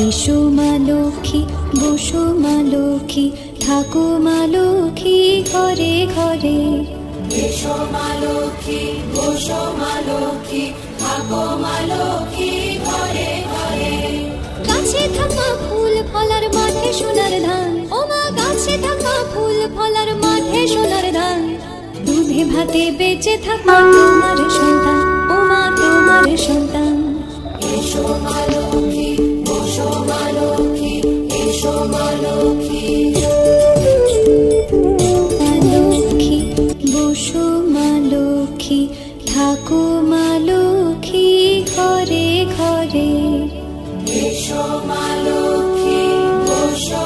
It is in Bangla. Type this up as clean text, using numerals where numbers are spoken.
এসো মা লক্ষ্মী, বসো মা লক্ষ্মী, থাকো মা লক্ষ্মী ঘরে ঘরে। এসো মা লক্ষ্মী, বসো মা লক্ষ্মী, থাকো মা লক্ষ্মী ঘরে ঘরে। গাছে থাকা ফুল ফলার মাঠে সোনার ধান, ও মা গাছে থাকা ফুল ফলার মাঠে সোনার ধান। দুধে ভাতে বেঁচে থাকা তোমার সন্তান, ও মা তোমার সন্তান। এসো মা লক্ষ্মী, বসো মা লক্ষ্মী, এসো মা লক্ষ্মী। লক্ষ্মী বসো মা লক্ষ্মী, থাকো মা লক্ষ্মী ঘরে ঘরে। এসো মা লক্ষ্মী, বসো